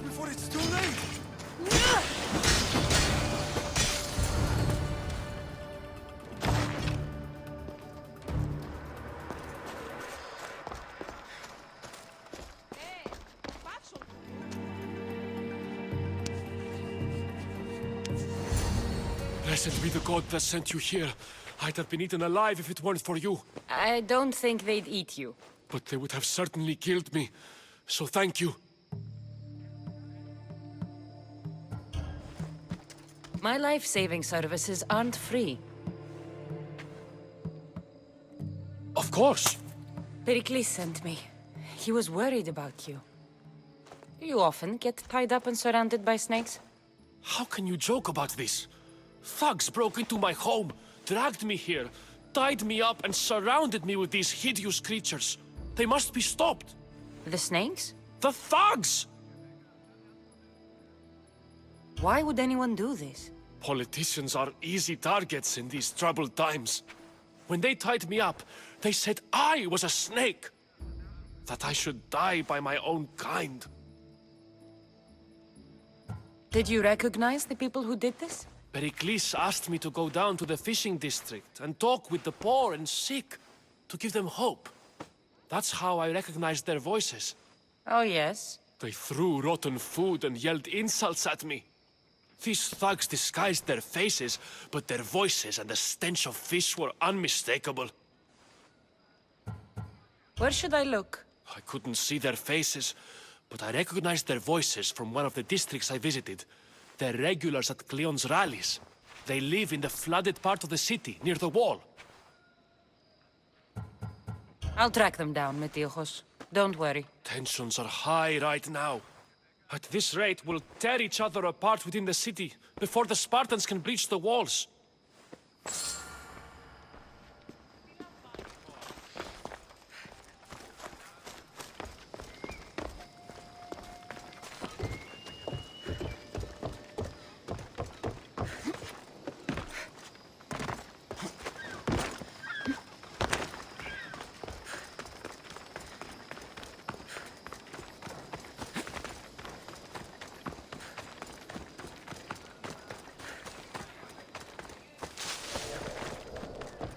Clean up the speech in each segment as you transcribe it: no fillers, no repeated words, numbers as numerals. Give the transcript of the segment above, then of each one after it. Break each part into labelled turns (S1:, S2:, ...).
S1: before it's too late! Blessed be the god that sent you here. I'd have been eaten alive if it weren't for you.
S2: I don't think they'd eat you.
S1: But they would have certainly killed me. So thank you.
S2: My life-saving services aren't free.
S1: Of course.
S2: Pericles sent me. He was worried about you. You often get tied up and surrounded by snakes?
S1: How can you joke about this? Thugs broke into my home, dragged me here, tied me up and surrounded me with these hideous creatures. They must be stopped.
S2: The snakes?
S1: The thugs!
S2: Why would anyone do this?
S1: Politicians are easy targets in these troubled times. When they tied me up, they said I was a snake. That I should die by my own kind.
S2: Did you recognize the people who did this?
S1: Pericles asked me to go down to the fishing district and talk with the poor and sick, to give them hope. That's how I recognized their voices.
S2: Oh, yes?
S1: They threw rotten food and yelled insults at me. These thugs disguised their faces, but their voices and the stench of fish were unmistakable.
S2: Where should I look?
S1: I couldn't see their faces, but I recognized their voices from one of the districts I visited. They're regulars at Cleon's rallies. They live in the flooded part of the city, near the wall.
S2: I'll track them down, Metiojos. Don't worry.
S1: Tensions are high right now. At this rate, we'll tear each other apart within the city, before the Spartans can breach the walls.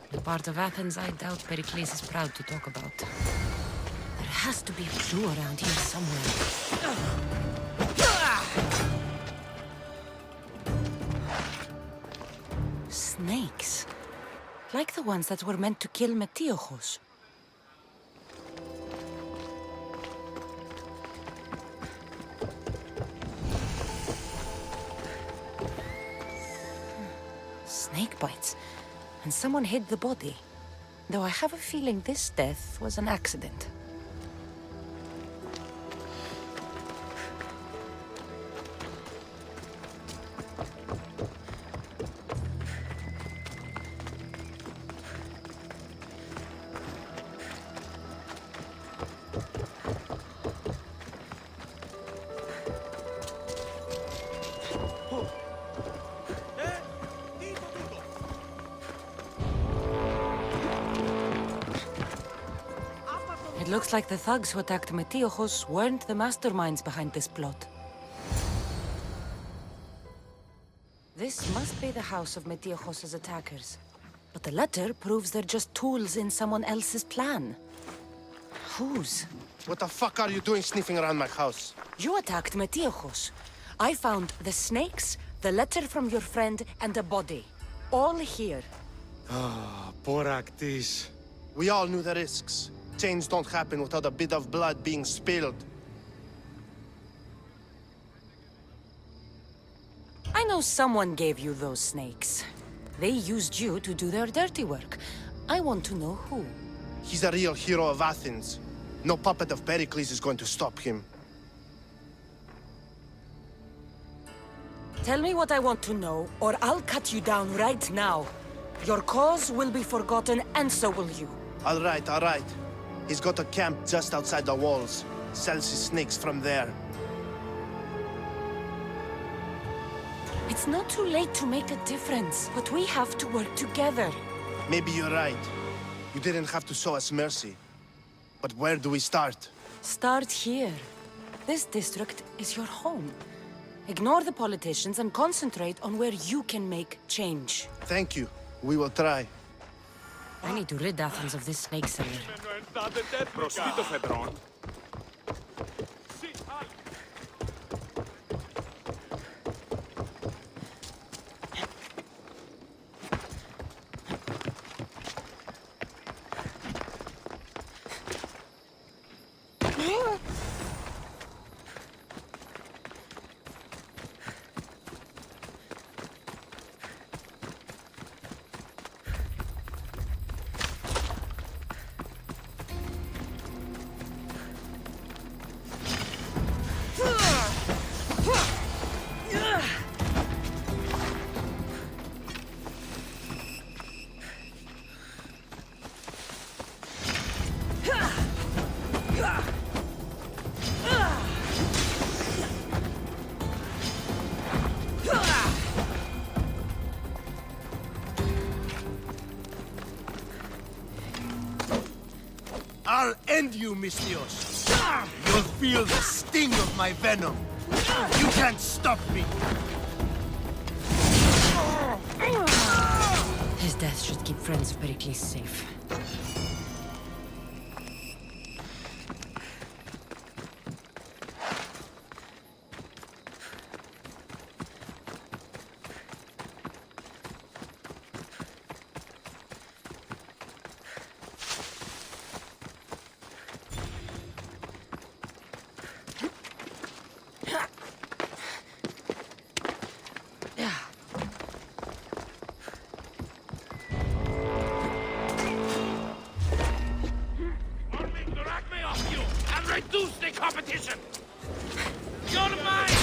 S2: The part of Athens I doubt Pericles is proud to talk about. There has to be a clue around here somewhere. Snakes. Like the ones that were meant to kill Metiojos. Snake bites. And someone hid the body. Though I have a feeling this death was an accident. It looks like the thugs who attacked Metiojos weren't the masterminds behind this plot. This must be the house of Metiojos' attackers. But the letter proves they're just tools in someone else's plan. Whose?
S3: What the fuck are you doing sniffing around my house?
S2: You attacked Metiojos. I found the snakes, the letter from your friend, and a body. All here.
S3: Boraktis. We all knew the risks. Change don't happen without a bit of blood being spilled.
S2: I know someone gave you those snakes. They used you to do their dirty work. I want to know who.
S3: He's a real hero of Athens. No puppet of Pericles is going to stop him.
S2: Tell me what I want to know, or I'll cut you down right now. Your cause will be forgotten, and so will you.
S3: All right, all right. He's got a camp just outside the walls. Sells his snakes from there.
S2: It's not too late to make a difference, but we have to work together.
S3: Maybe you're right. You didn't have to show us mercy. But where do we start?
S2: Start here. This district is your home. Ignore the politicians and concentrate on where you can make change.
S3: Thank you. We will try.
S2: I need to rid Athens of this snake seller.
S3: I'll end you, Mystios. You'll feel the sting of my venom. You can't stop me.
S2: His death should keep friends of Pericles safe.
S1: Reduce the competition! You're mine!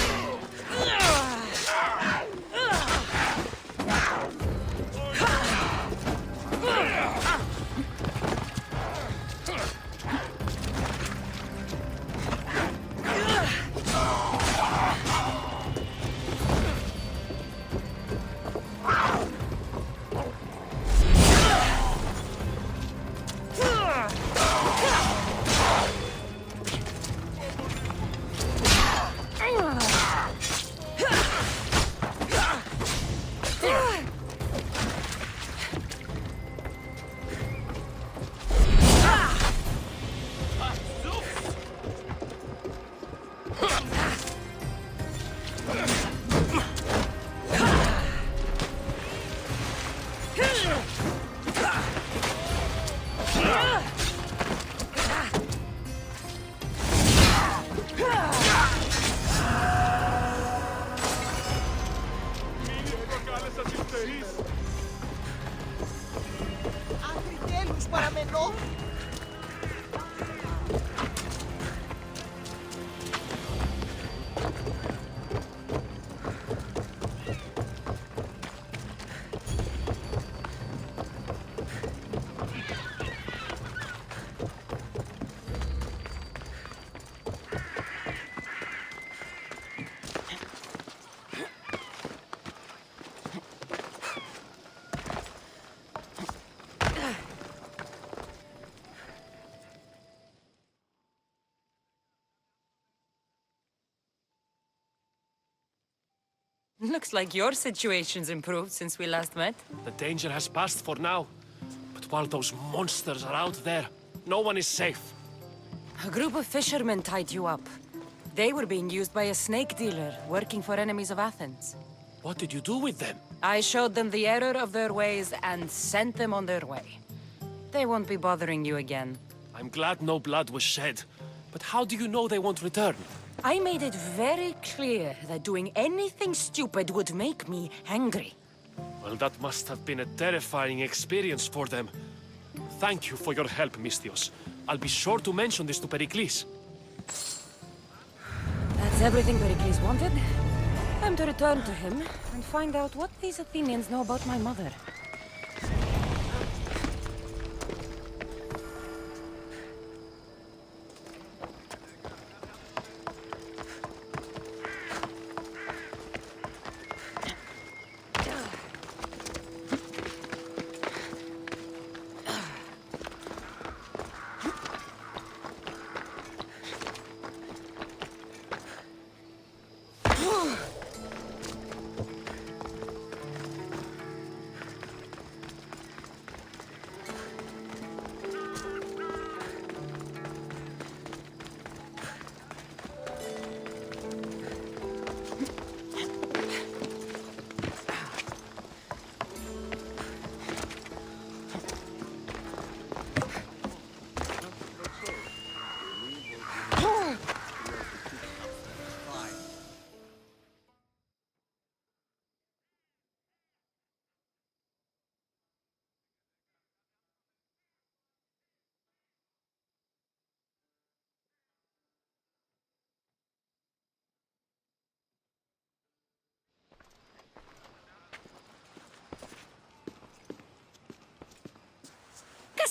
S4: Αφριτέλους παραμενώ.
S2: Looks like your situation's improved since we last met.
S1: The danger has passed for now. But while those monsters are out there, no one is safe.
S2: A group of fishermen tied you up. They were being used by a snake dealer working for enemies of Athens.
S1: What did you do with them?
S2: I showed them the error of their ways and sent them on their way. They won't be bothering you again.
S1: I'm glad no blood was shed. But how do you know they won't return?
S2: I made it very clear that doing anything stupid would make me angry.
S1: Well, that must have been a terrifying experience for them. Thank you for your help, Mystios. I'll be sure to mention this to Pericles.
S2: That's everything Pericles wanted. Time to return to him and find out what these Athenians know about my mother.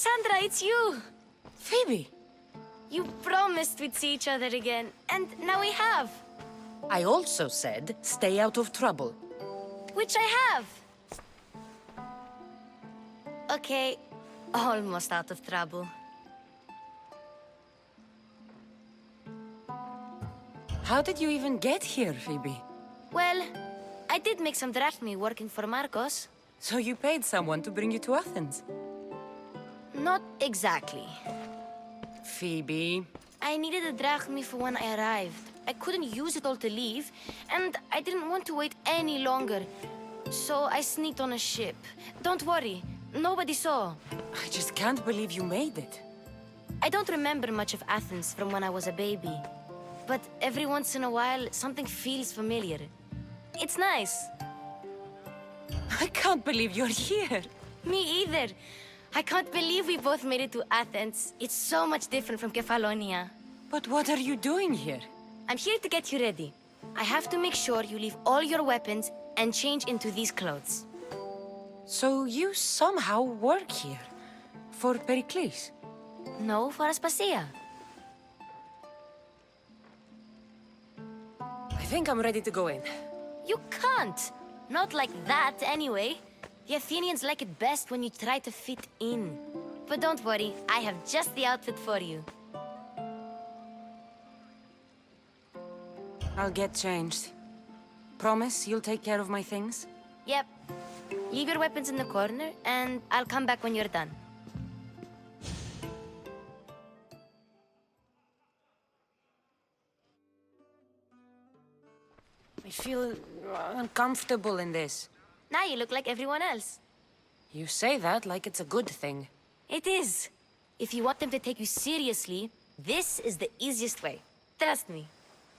S5: Cassandra, it's you!
S2: Phoebe!
S5: You promised we'd see each other again, and now we have.
S2: I also said, stay out of trouble.
S5: Which I have. Okay, almost out of trouble.
S2: How did you even get here, Phoebe?
S5: Well, I did make some drachmi working for Marcos.
S2: So you paid someone to bring you to Athens?
S5: Not exactly.
S2: Phoebe...
S5: I needed a drachmi for when I arrived. I couldn't use it all to leave, and I didn't want to wait any longer. So I sneaked on a ship. Don't worry, nobody saw.
S2: I just can't believe you made it.
S5: I don't remember much of Athens from when I was a baby. But every once in a while, something feels familiar. It's nice.
S2: I can't believe you're here.
S5: Me either. I can't believe we both made it to Athens. It's so much different from Kefalonia.
S2: But what are you doing here?
S5: I'm here to get you ready. I have to make sure you leave all your weapons and change into these clothes.
S2: So you somehow work here? For Pericles?
S5: No, for Aspasia.
S2: I think I'm ready to go in.
S5: You can't. Not like that, anyway. The Athenians like it best when you try to fit in. But don't worry, I have just the outfit for you.
S2: I'll get changed. Promise you'll take care of my things?
S5: Yep. Leave your weapons in the corner, and I'll come back when you're done.
S2: I feel uncomfortable in this.
S5: Now you look like everyone else.
S2: You say that like it's a good thing.
S5: It is. If you want them to take you seriously, this is the easiest way. Trust me.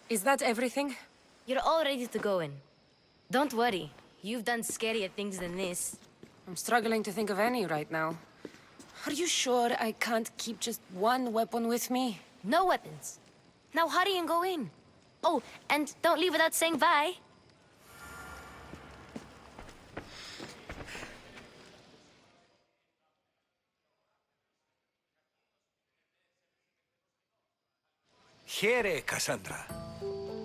S2: Is that everything?
S5: You're all ready to go in. Don't worry. You've done scarier things than this.
S2: I'm struggling to think of any right now. Are you sure I can't keep just one weapon with me?
S5: No weapons. Now hurry and go in. Oh, and don't leave without saying bye.
S6: Here, Cassandra.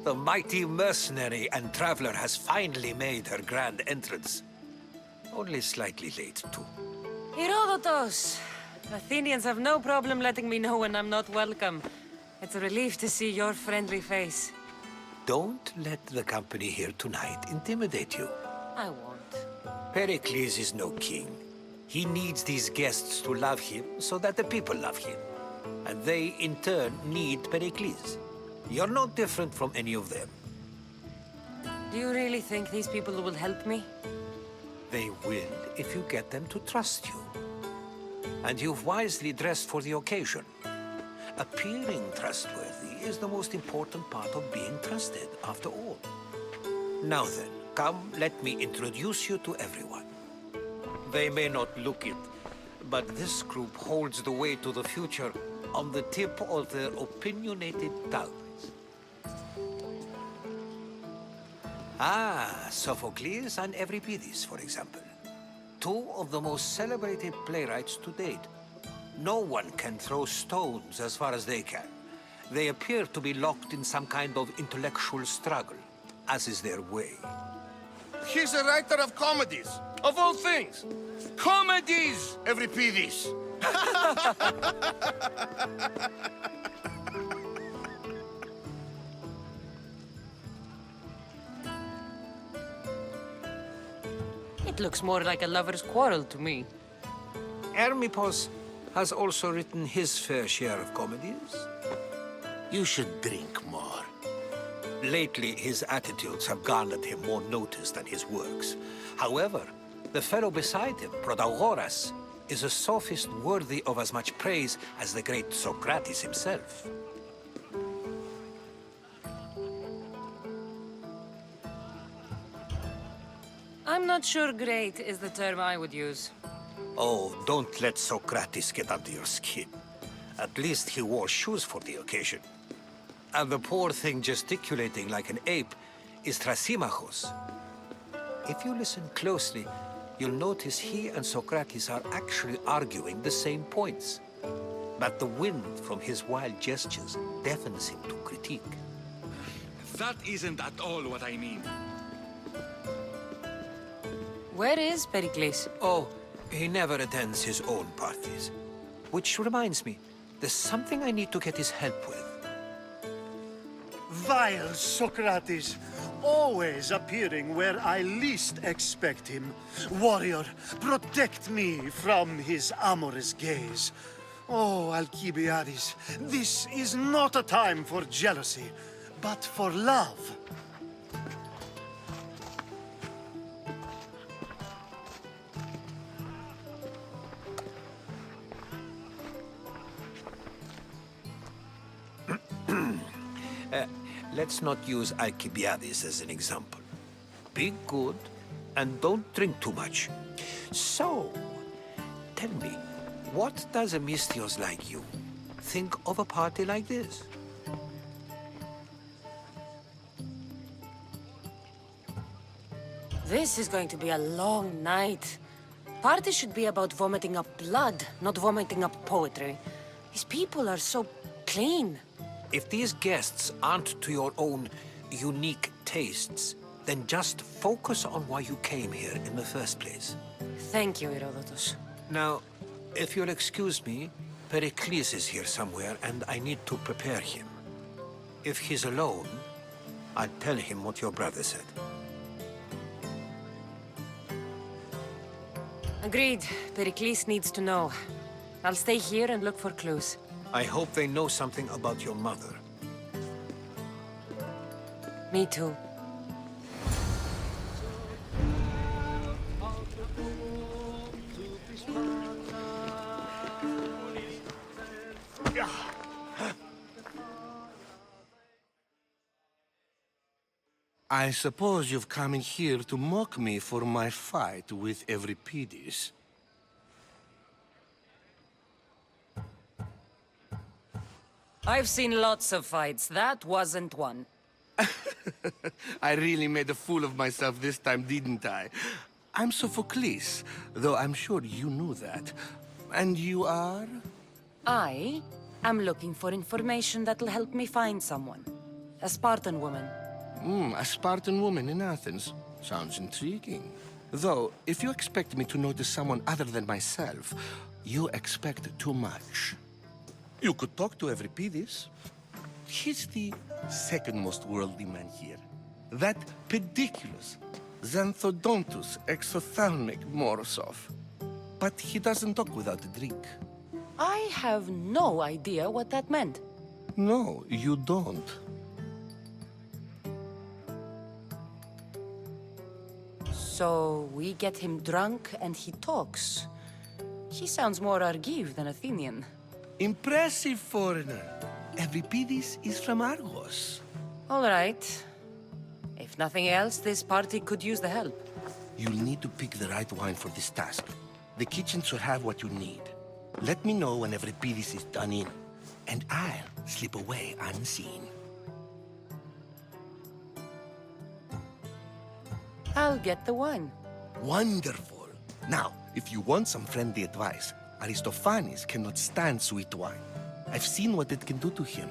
S6: The mighty mercenary and traveler has finally made her grand entrance. Only slightly late, too.
S2: Herodotus! Athenians have no problem letting me know when I'm not welcome. It's a relief to see your friendly face.
S6: Don't let the company here tonight intimidate you.
S2: I won't.
S6: Pericles is no king. He needs these guests to love him so that the people love him. And they, in turn, need Pericles. You're no different from any of them.
S2: Do you really think these people will help me?
S6: They will if you get them to trust you. And you've wisely dressed for the occasion. Appearing trustworthy is the most important part of being trusted, after all. Now then, come, let me introduce you to everyone. They may not look it, but this group holds the way to the future on the tip of their opinionated tongues. Ah, Sophocles and Euripides, for example. Two of the most celebrated playwrights to date. No one can throw stones as far as they can. They appear to be locked in some kind of intellectual struggle, as is their way.
S3: He's a writer of comedies, of all things. Comedies, Euripides.
S2: It looks more like a lover's quarrel to me.
S6: Hermippos has also written his fair share of comedies.
S3: You should drink more.
S6: Lately, his attitudes have garnered him more notice than his works. However, the fellow beside him, Protagoras, is a sophist worthy of as much praise as the great Socrates himself.
S2: I'm not sure great is the term I would use.
S6: Oh, don't let Socrates get under your skin. At least he wore shoes for the occasion. And the poor thing gesticulating like an ape is Thrasymachos. If you listen closely, you'll notice he and Socrates are actually arguing the same points. But the wind from his wild gestures deafens him to critique.
S7: That isn't at all what I mean.
S2: Where is Pericles?
S6: Oh, he never attends his own parties. Which reminds me, there's something I need to get his help with.
S3: Vile Socrates, always appearing where I least expect him. Warrior, protect me from his amorous gaze. Oh, Alcibiades, this is not a time for jealousy, but for love.
S6: Let's not use Alcibiades as an example. Be good and don't drink too much. So, tell me, what does a Misthios like you think of a party like this?
S2: This is going to be a long night. Party should be about vomiting up blood, not vomiting up poetry. These people are so clean.
S6: If these guests aren't to your own unique tastes, then just focus on why you came here in the first place.
S2: Thank you, Herodotus.
S6: Now, if you'll excuse me, Pericles is here somewhere, and I need to prepare him. If he's alone, I'll tell him what your brother said.
S2: Agreed. Pericles needs to know. I'll stay here and look for clues.
S6: I hope they know something about your mother.
S2: Me too.
S8: I suppose you've come in here to mock me for my fight with Euripides.
S2: I've seen lots of fights. That wasn't one.
S8: I really made a fool of myself this time, didn't I? I'm Sophocles, though I'm sure you knew that. And you are?
S2: I am looking for information that'll help me find someone. A Spartan woman.
S8: A Spartan woman in Athens. Sounds intriguing. Though, if you expect me to notice someone other than myself, you expect too much. You could talk to Euripides. He's the second most worldly man here. That pediculous, xanthodontus exophthalmic Morosov. But he doesn't talk without a drink.
S2: I have no idea what that meant.
S8: No, you don't.
S2: So we get him drunk and he talks. He sounds more Argive than Athenian.
S8: Impressive foreigner. Euripides is from Argos.
S2: All right. If nothing else, this party could use the help.
S8: You'll need to pick the right wine for this task. The kitchen should have what you need. Let me know when Euripides is done in, and I'll slip away unseen.
S2: I'll get the wine.
S8: Wonderful. Now, if you want some friendly advice, Aristophanes cannot stand sweet wine. I've seen what it can do to him.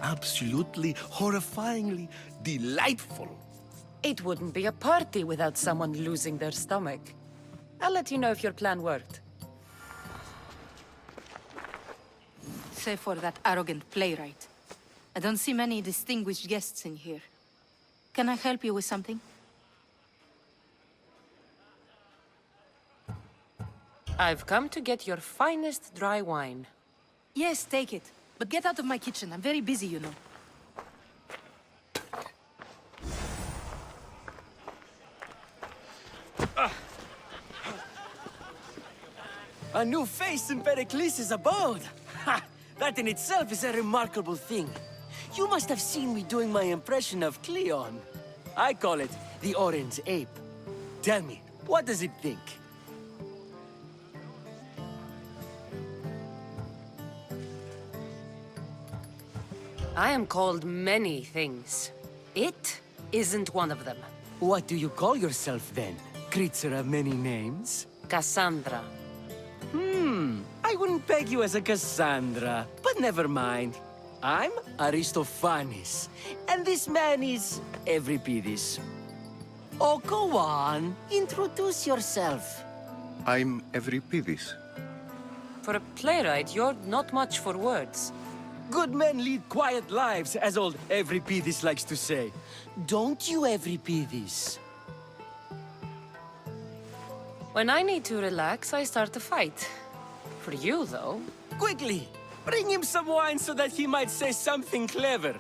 S8: Absolutely, horrifyingly delightful.
S2: It wouldn't be a party without someone losing their stomach. I'll let you know if your plan worked.
S9: Save for that arrogant playwright. I don't see many distinguished guests in here. Can I help you with something?
S2: I've come to get your finest dry wine.
S9: Yes, take it. But get out of my kitchen. I'm very busy, you know.
S10: A new face in Pericles' abode! Ha! That in itself is a remarkable thing. You must have seen me doing my impression of Cleon. I call it the Orange Ape. Tell me, what does it think?
S2: I am called many things. It isn't one of them.
S10: What do you call yourself then? creature of many names?
S2: Cassandra.
S10: I wouldn't peg you as a Cassandra, but never mind. I'm Aristophanes, and this man is Euripides. Oh, go on. Introduce yourself.
S11: I'm Euripides.
S2: For a playwright, you're not much for words.
S10: Good men lead quiet lives, as old Euripides likes to say. Don't you, Euripides?
S2: When I need to relax, I start a fight. For you, though.
S10: Quickly, bring him some wine so that he might say something clever.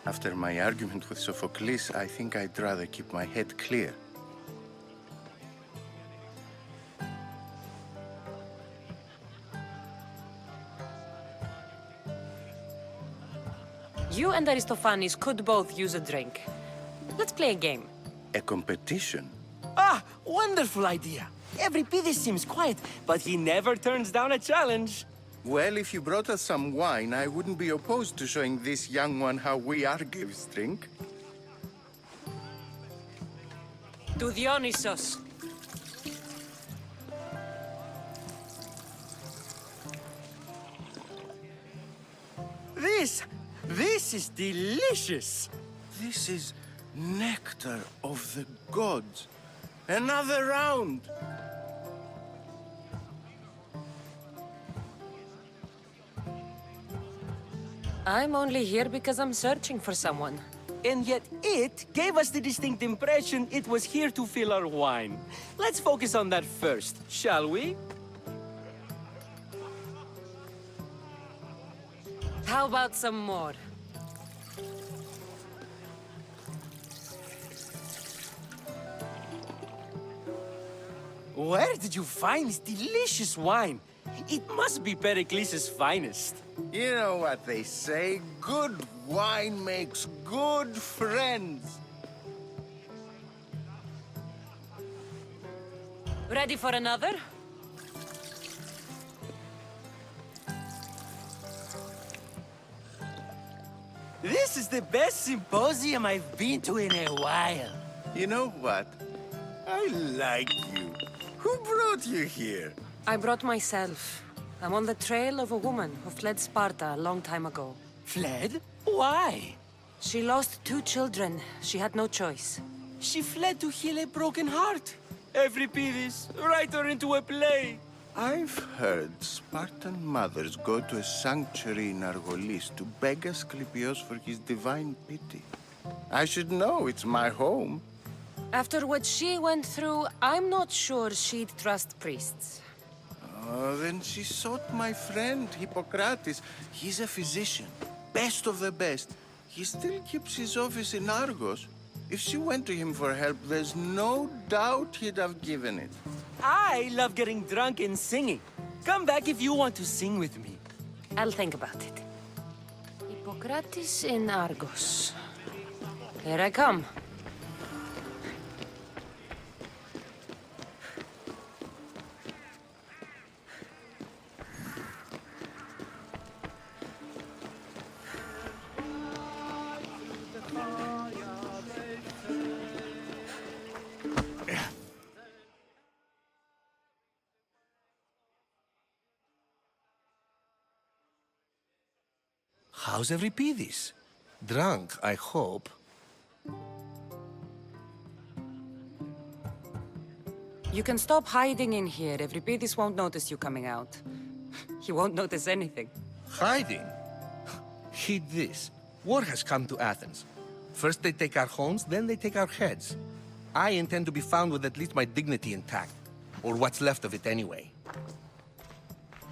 S11: After my argument with Sophocles, I think I'd rather keep my head clear.
S2: You and Aristophanes could both use a drink. Let's play a game.
S11: A competition?
S10: Ah, wonderful idea. Euripides seems quiet, but he never turns down a challenge.
S11: Well, if you brought us some wine, I wouldn't be opposed to showing this young one how we Argives drink.
S2: To Dionysos.
S10: This is delicious.
S11: This is nectar of the gods. Another round!
S2: I'm only here because I'm searching for someone.
S10: And yet it gave us the distinct impression it was here to fill our wine. Let's focus on that first, shall we?
S2: How about some more?
S10: Where did you find this delicious wine? It must be Pericles' finest.
S11: You know what they say, good wine makes good friends.
S2: Ready for another?
S10: This is the best symposium I've been to in a while.
S11: You know what? I like you. Who brought you here?
S2: I brought myself. I'm on the trail of a woman who fled Sparta a long time ago.
S10: Fled? Why?
S2: She lost 2 children. She had no choice.
S10: She fled to heal a broken heart. Euripides, write her into a play.
S11: I've heard Spartan mothers go to a sanctuary in Argolis to beg Asclepios for his divine pity. I should know, it's my home.
S2: After what she went through, I'm not sure she'd trust priests.
S11: Oh, then she sought my friend, Hippocrates. He's a physician, best of the best. He still keeps his office in Argos. If she went to him for help, there's no doubt he'd have given it.
S10: I love getting drunk and singing. Come back if you want to sing with me.
S2: I'll think about it. Hippocrates in Argos. Here I come.
S8: How's Euripides? Drunk, I hope.
S2: You can stop hiding in here. Euripides won't notice you coming out. He won't notice anything.
S8: Hiding? Heed this. War has come to Athens. First they take our homes, then they take our heads. I intend to be found with at least my dignity intact. Or what's left of it anyway.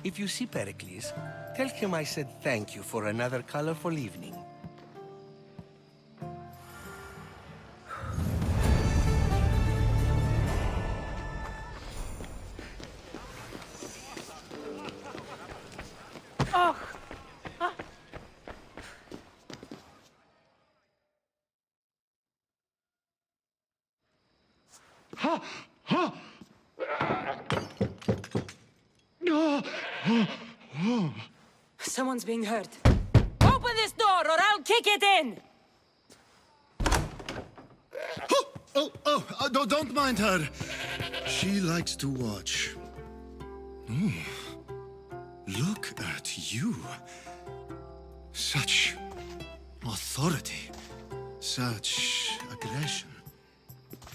S8: If you see Pericles, tell him I said thank you for another colorful evening.
S2: Someone's being hurt. Open this door or I'll kick it in!
S3: Don't mind her. She likes to watch. Look at you. Such authority. Such aggression.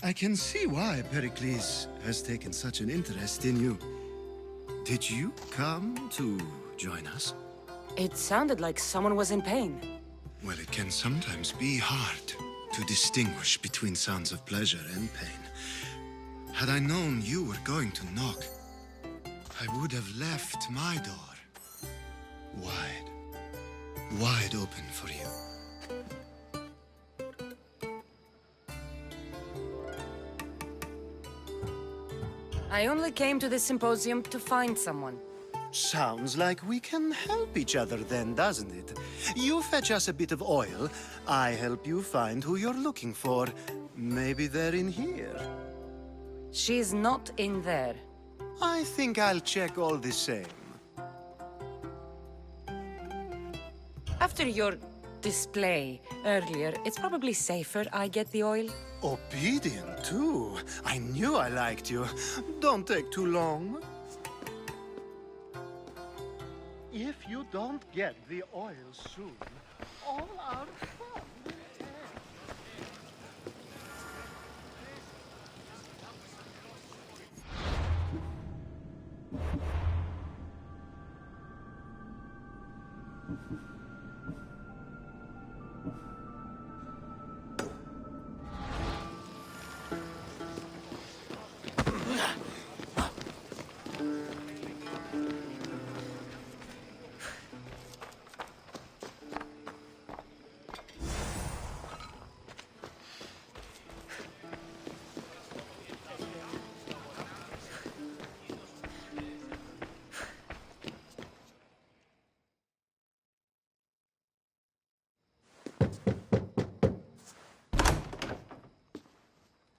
S3: I can see why Pericles has taken such an interest in you. Did you come to join us?
S2: It sounded like someone was in pain.
S3: Well, it can sometimes be hard to distinguish between sounds of pleasure and pain. Had I known you were going to knock, I would have left my door wide open for you.
S2: I only came to this symposium to find someone.
S3: Sounds like we can help each other then, doesn't it? You fetch us a bit of oil, I help you find who you're looking for. Maybe they're in here.
S2: She's not in there.
S3: I think I'll check all the same.
S2: After your display earlier, it's probably safer I get the oil.
S3: Obedient, too. I knew I liked you. Don't take too long. If you don't get the oil soon, all our fun will end.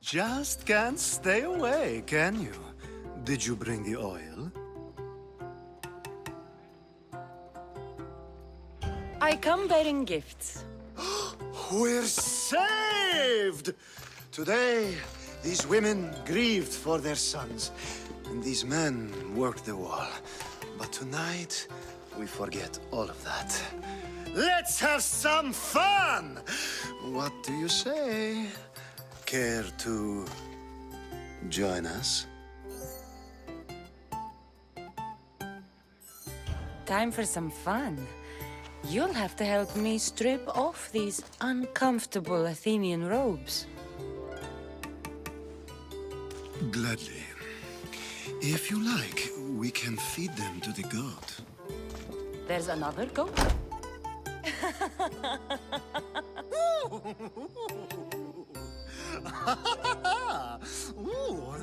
S3: Just can't stay away, can you? Did you bring the oil?
S2: I come bearing gifts.
S3: We're saved! Today, these women grieved for their sons, and these men worked the wall. But tonight, we forget all of that. Let's have some fun! What do you say? Care to join us?
S2: Time for some fun. You'll have to help me strip off these uncomfortable Athenian robes.
S3: Gladly. If you like, we can feed them to the goat.
S2: There's another goat?
S3: Ooh.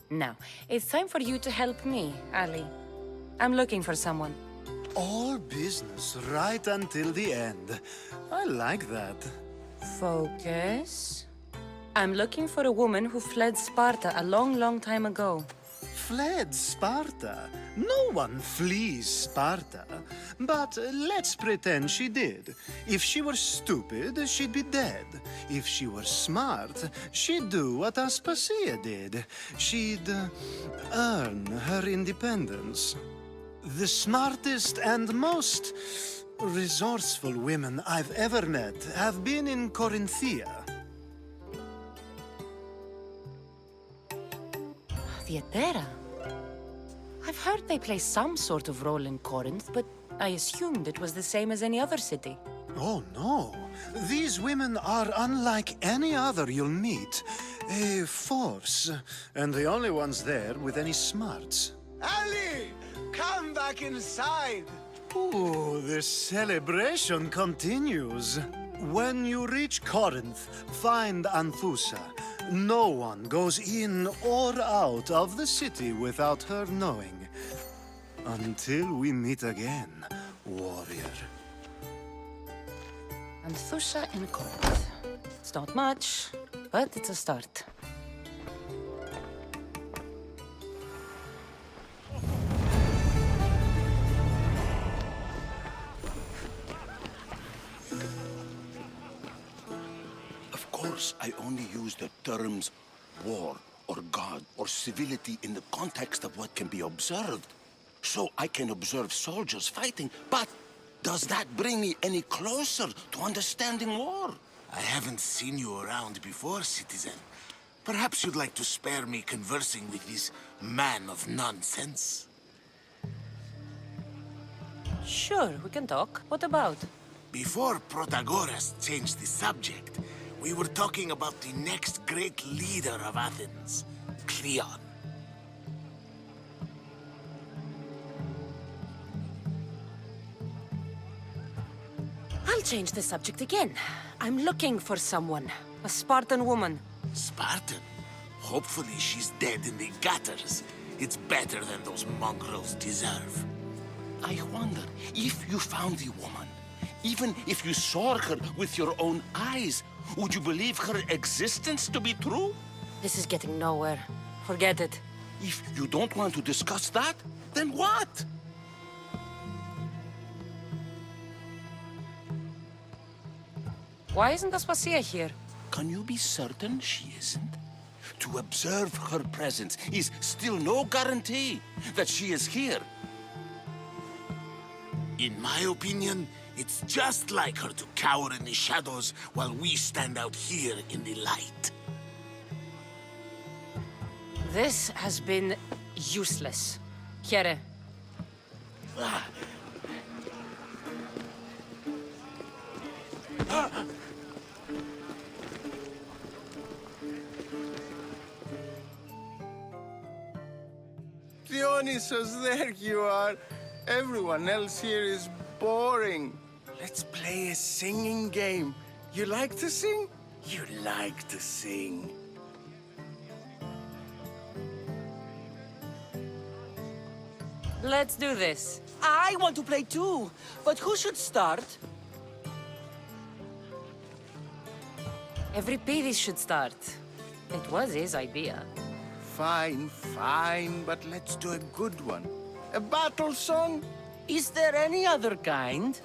S2: Now, it's time for you to help me, Ali. I'm looking for someone.
S3: All business right until the end. I like that.
S2: Focus. I'm looking for a woman who fled Sparta a long, long time ago.
S3: Fled Sparta? No one flees Sparta. But let's pretend she did. If she were stupid, she'd be dead. If she were smart, she'd do what Aspasia did. She'd earn her independence. The smartest and most resourceful women I've ever met have been in Corinthia.
S2: Theatera? I've heard they play some sort of role in Corinth, but I assumed it was the same as any other city.
S3: Oh, no. These women are unlike any other you'll meet. A force, and the only ones there with any smarts.
S11: Ali! Come back inside!
S3: Ooh, the celebration continues. When you reach Corinth, find Anthusa. No one goes in or out of the city without her knowing. Until we meet again, warrior.
S2: Anthusa in Corinth. It's not much, but it's a start.
S8: course, I only use the terms war or God or civility in the context of what can be observed. So I can observe soldiers fighting, but does that bring me any closer to understanding war?
S12: I haven't seen you around before, citizen. Perhaps you'd like to spare me conversing with this man of nonsense?
S2: Sure, we can talk. What about?
S12: Before Protagoras changed the subject, we were talking about the next great leader of Athens, Cleon.
S2: I'll change the subject again. I'm looking for someone. A Spartan woman.
S12: Spartan? Hopefully she's dead in the gutters. It's better than those mongrels deserve.
S8: I wonder, if you found the woman, even if you saw her with your own eyes, would you believe her existence to be true?
S2: This is getting nowhere. Forget it.
S8: If you don't want to discuss that, then what?
S2: Why isn't Aspasia here?
S8: Can you be certain she isn't? To observe her presence is still no guarantee that she is here.
S12: In my opinion, it's just like her to cower in the shadows while we stand out here in the light.
S2: This has been useless. Here.
S11: Dionysus, there you are. Everyone else here is boring. Let's play a singing game. You like to sing? You like to sing.
S2: Let's do this.
S10: I want to play too, but who should start?
S2: Every Pyrrhus should start. It was his idea.
S11: Fine, fine, but let's do a good one. A battle song?
S10: Is there any other kind?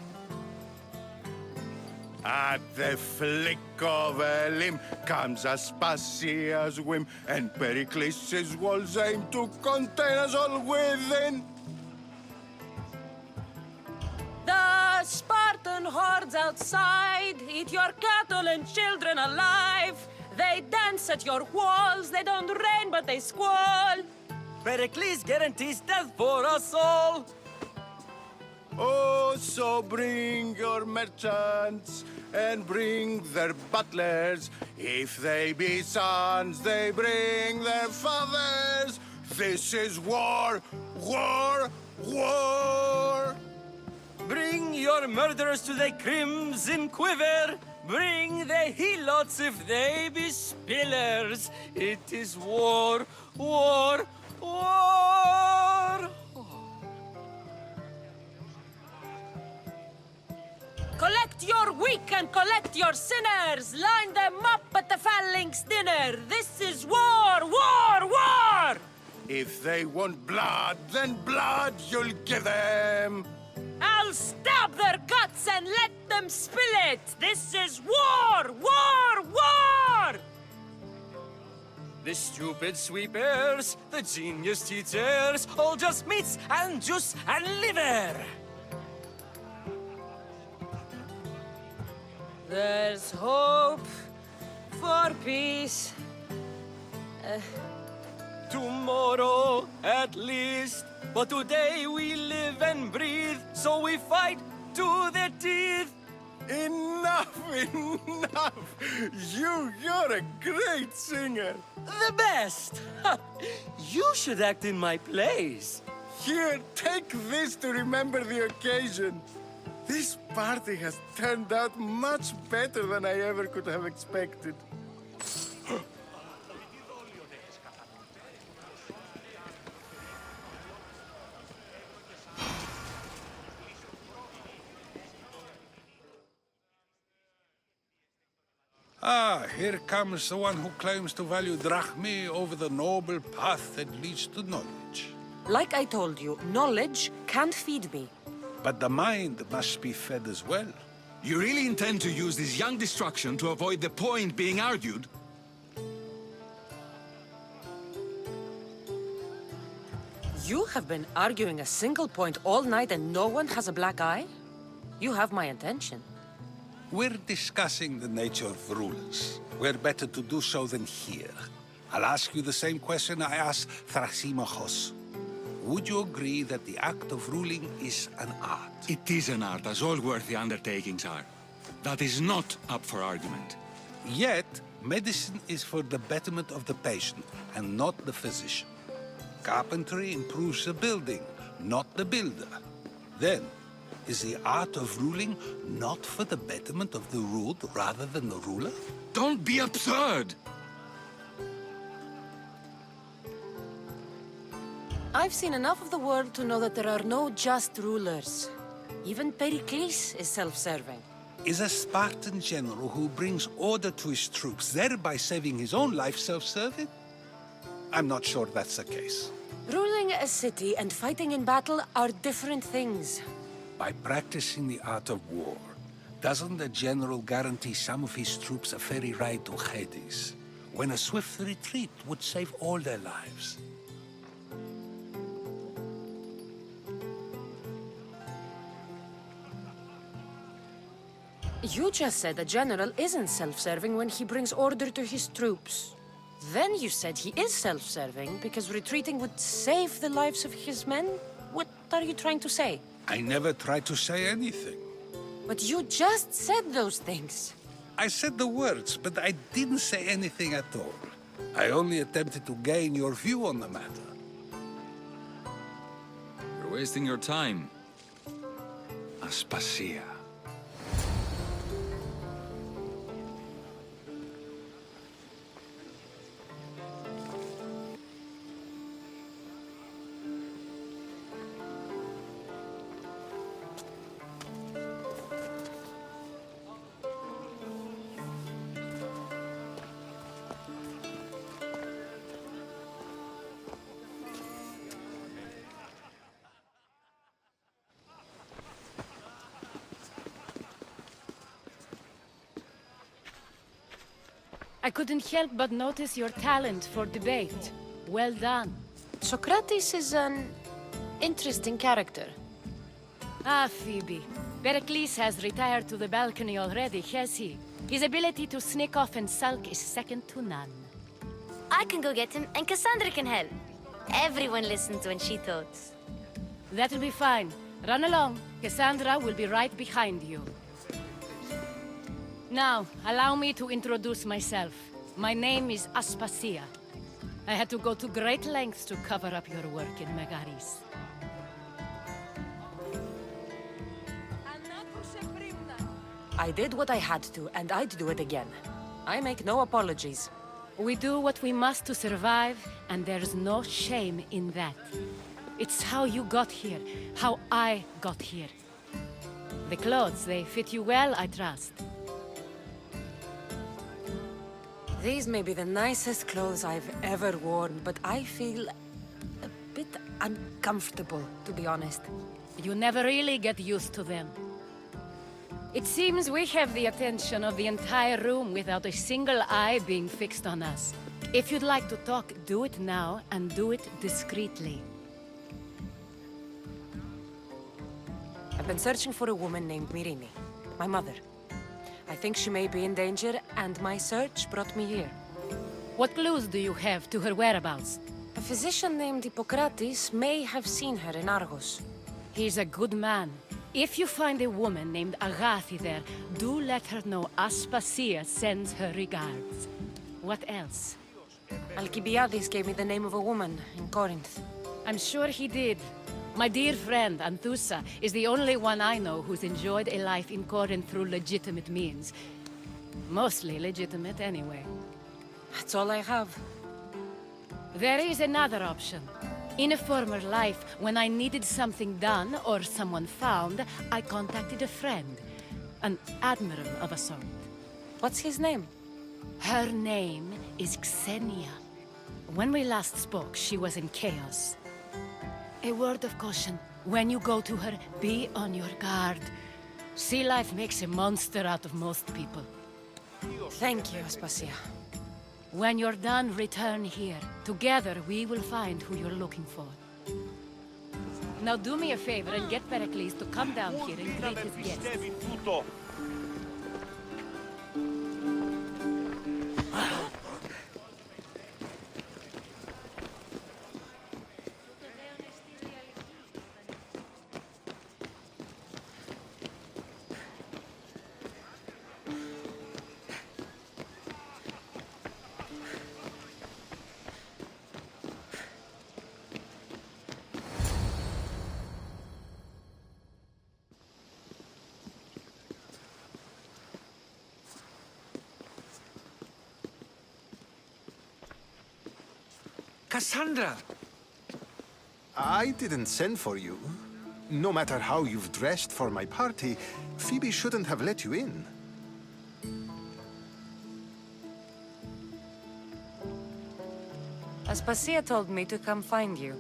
S11: At the flick of a limb comes Aspasia's whim, and Pericles' walls aim to contain us all within.
S2: The Spartan hordes outside eat your cattle and children alive. They dance at your walls, they don't rain but they squall.
S10: Pericles guarantees death for us all.
S11: Oh, so bring your merchants and bring their butlers. If they be sons, they bring their fathers. This is war, war, war.
S10: Bring your murderers to the crimson quiver. Bring the helots if they be spillers. It is war, war, war.
S2: Collect your weak and collect your sinners. Line them up at the phalanx dinner. This is war, war, war!
S11: If they want blood, then blood you'll give them.
S2: I'll stab their guts and let them spill it. This is war, war, war!
S10: The stupid sweepers, the genius teachers, all just meats and juice and liver.
S2: There's hope for peace.
S10: Tomorrow, at least. But today we live and breathe, so we fight to the teeth.
S11: Enough, enough! You're a great singer.
S10: The best! You should act in my plays.
S11: Here, take this to remember the occasion. This party has turned out much better than I ever could have expected.
S7: Ah, here comes the one who claims to value drachmae over the noble path that leads to knowledge.
S2: Like I told you, knowledge can't feed me.
S7: But the mind must be fed as well.
S13: You really intend to use this young destruction to avoid the point being argued?
S2: You have been arguing a single point all night and no one has a black eye? You have my attention.
S7: We're discussing the nature of rulers. Where better to do so than here? I'll ask you the same question I asked Thrasimachos. Would you agree that the act of ruling is an art?
S13: It is an art, as all worthy undertakings are. That is not up for argument.
S7: Yet, medicine is for the betterment of the patient, and not the physician. Carpentry improves the building, not the builder. Then, is the art of ruling not for the betterment of the ruled rather than the ruler?
S13: Don't be absurd!
S2: I've seen enough of the world to know that there are no just rulers. Even Pericles is self-serving.
S7: Is a Spartan general who brings order to his troops, thereby saving his own life, self-serving? I'm not sure that's the case.
S2: Ruling a city and fighting in battle are different things.
S7: By practicing the art of war, doesn't the general guarantee some of his troops a ferry ride to Hades, when a swift retreat would save all their lives?
S2: You just said a general isn't self-serving when he brings order to his troops. Then you said he is self-serving because retreating would save the lives of his men? What are you trying to say?
S7: I never tried to say anything.
S2: But you just said those things.
S7: I said the words, but I didn't say anything at all. I only attempted to gain your view on the matter.
S13: You're wasting your time. Aspasia.
S14: I couldn't help but notice your talent for debate. Well done.
S2: Socrates is an interesting character.
S14: Ah, Phoebe. Pericles has retired to the balcony already, has he? His ability to sneak off and sulk is second to none.
S5: I can go get him, and Cassandra can help. Everyone listens when she talks.
S14: That'll be fine. Run along. Cassandra will be right behind you. Now, allow me to introduce myself. My name is Aspasia. I had to go to great lengths to cover up your work in Megaris.
S2: I did what I had to, and I'd do it again. I make no apologies.
S14: We do what we must to survive, and there's no shame in that. It's how you got here, how I got here. The clothes, they fit you well, I trust.
S2: These may be the nicest clothes I've ever worn, but I feel a bit uncomfortable, to be honest.
S14: You never really get used to them. It seems we have the attention of the entire room without a single eye being fixed on us. If you'd like to talk, do it now, and do it discreetly.
S2: I've been searching for a woman named Myrine, my mother. I think she may be in danger, and my search brought me here.
S14: What clues do you have to her whereabouts?
S2: A physician named Hippocrates may have seen her in Argos.
S14: He's a good man. If you find a woman named Agathi there, do let her know Aspasia sends her regards. What else?
S2: Alcibiades gave me the name of a woman in Corinth.
S14: I'm sure he did. My dear friend, Anthusa, is the only one I know who's enjoyed a life in Corinth through legitimate means. Mostly legitimate, anyway.
S2: That's all I have.
S14: There is another option. In a former life, when I needed something done or someone found, I contacted a friend. An admiral of a sort.
S2: What's his name?
S14: Her name is Xenia. When we last spoke, she was in chaos. A word of caution. When you go to her, be on your guard. Sea life makes a monster out of most people.
S2: Thank you, Aspasia.
S14: When you're done, return here. Together, we will find who you're looking for. Now do me a favor and get Pericles to come down here and greet his guests.
S6: Cassandra!
S15: I didn't send for you. No matter how you've dressed for my party, Phoebe shouldn't have let you in.
S2: Aspasia told me to come find you.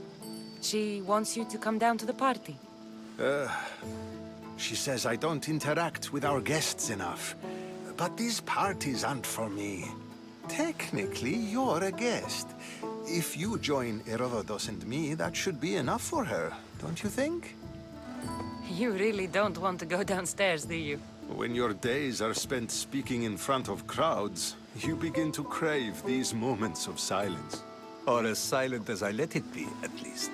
S2: She wants you to come down to the party.
S15: She says I don't interact with our guests enough. But these parties aren't for me. Technically, you're a guest. If you join Herodotus and me, that should be enough for her, don't you think?
S2: You really don't want to go downstairs, do you?
S15: When your days are spent speaking in front of crowds, you begin to crave these moments of silence.
S6: Or as silent as I let it be, at least.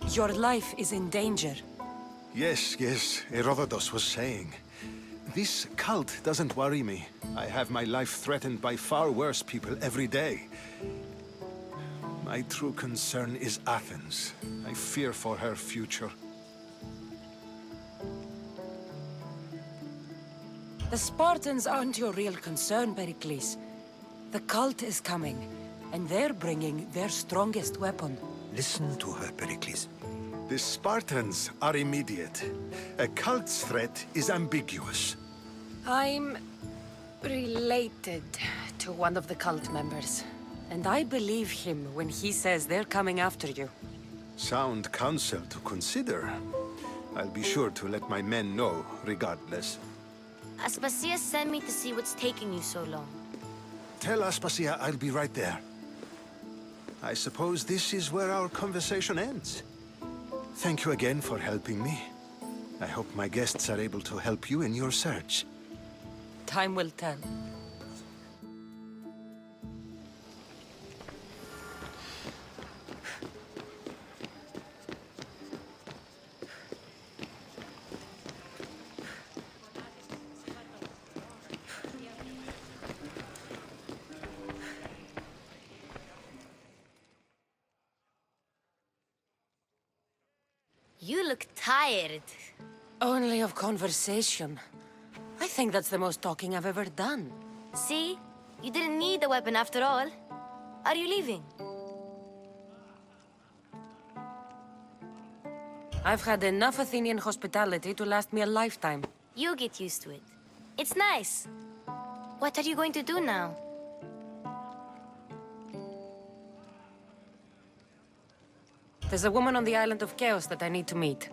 S2: Your life is in danger.
S15: Yes, Herodotus was saying. This cult doesn't worry me. I have my life threatened by far worse people every day. My true concern is Athens. I fear for her future.
S2: The Spartans aren't your real concern, Pericles. The cult is coming, and they're bringing their strongest weapon.
S6: Listen to her, Pericles.
S15: The Spartans are immediate. A cult's threat is ambiguous.
S2: I'm related to one of the cult members, and I believe him when he says they're coming after you.
S15: Sound counsel to consider. I'll be sure to let my men know, regardless.
S5: Aspasia sent me to see what's taking you so long.
S15: Tell Aspasia I'll be right there. I suppose this is where our conversation ends. Thank you again for helping me. I hope my guests are able to help you in your search.
S2: Time will tell.
S5: You look tired.
S2: Only of conversation. I think that's the most talking I've ever done.
S5: See? You didn't need the weapon after all. Are you leaving?
S2: I've had enough Athenian hospitality to last me a lifetime.
S5: You get used to it. It's nice. What are you going to do now?
S2: There's a woman on the island of Chaos that I need to meet.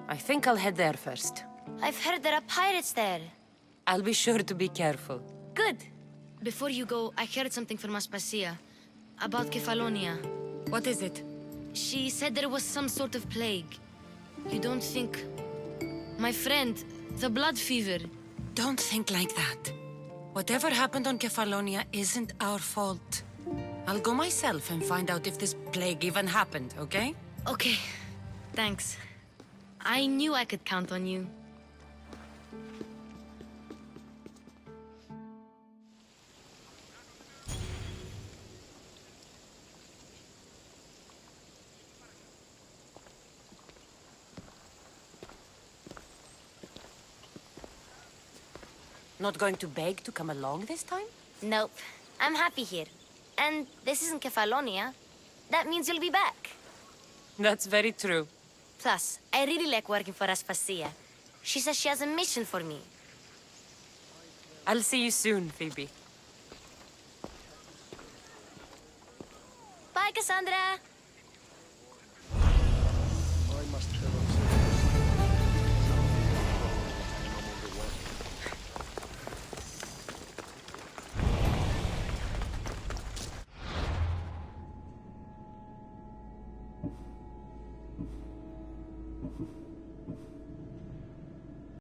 S2: I think I'll head there first.
S5: I've heard there are pirates there.
S2: I'll be sure to be careful.
S5: Good. Before you go, I heard something from Aspasia about Kefalonia.
S2: What is it?
S5: She said there was some sort of plague. You don't think... My friend, the blood fever.
S2: Don't think like that. Whatever happened on Kefalonia isn't our fault. I'll go myself and find out if this plague even happened, okay?
S5: Okay. Thanks. I knew I could count on you.
S2: Not going to beg to come along this time?
S5: Nope. I'm happy here. And this isn't Kefalonia. That means you'll be back.
S2: That's very true.
S5: Plus, I really like working for Aspasia. She says she has a mission for me.
S2: I'll see you soon, Phoebe.
S5: Bye, Cassandra.